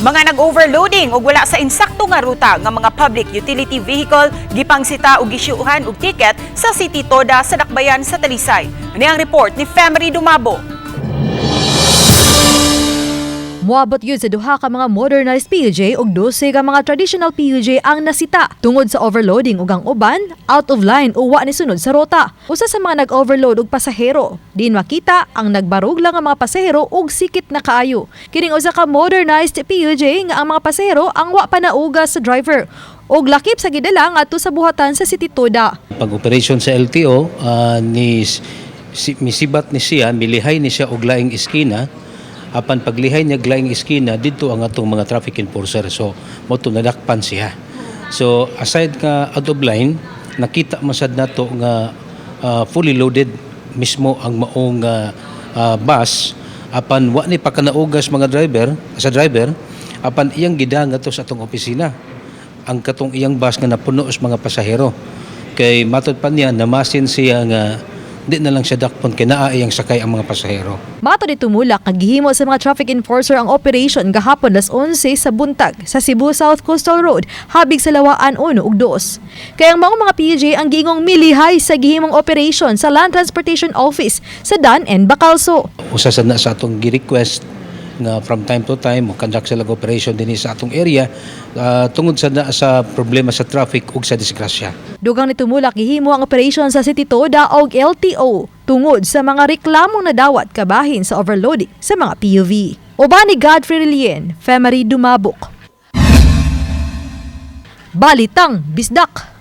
Mga nag-overloading ug wala sa insakto nga ruta nga mga public utility vehicle gipangsita og gisyuhan og ticket sa City Toda sa Dakbayan sa Talisay. Ani ang report ni Femery Dumabo. Moabot yun sa duha ka mga modernized PUJ ug 12 ka mga traditional PUJ ang nasita tungod sa overloading ug ang uban out of line o wa ni sunod sa rota. Usa sa mga nag-overload og pasahero, din makita ang nagbarug lang ang mga pasahero ug sikit na kaayo. Kining usa ka modernized PUJ nga ang mga pasahero ang wa pa nauga sa driver og lakip sa gidala ngadto sa buhatan sa City Toda. Pag-operasyon sa LTO, misibat ni siya, milihay ni siya og laing iskina. Apan paglihay niya laing iskina dito ang atong mga traffic enforcer, so moto nadakpan siya. So aside nga out of line, nakita masad nato nga fully loaded mismo ang maong bus. Apan wa ni pakanaugas mga driver apan iyang gidang ato sa atong opisina ang katong iyang bus nga napuno sa mga pasahero. Kay matod pa niya namasin siya nga di na lang siya dakpon kay naa iyang sakay ang mga pasahero. Mato ni tumulak naghihimo sa mga traffic enforcer ang operation gahapon 11:00 sa buntag sa Cebu South Coastal Road habig sa Lawaan 1 ug 2. Kaya ang mga PUJ ang giingong milihay sa gihimong operation sa Land Transportation Office sa Dan and Bacalso. Usa sa na sa atong gi-request nga from time to time mo conduct sila operation dinhi sa atong area tungod sa problema sa traffic ug sa disgrasya. Dugang ni tumulak gihimo ang operation sa City Toda og LTO tungod sa mga reklamong nadawat kabahin sa overloading sa mga PUV. Uban ni Godfrey Rilien, Femery Dumabok. Balitang Bisdak.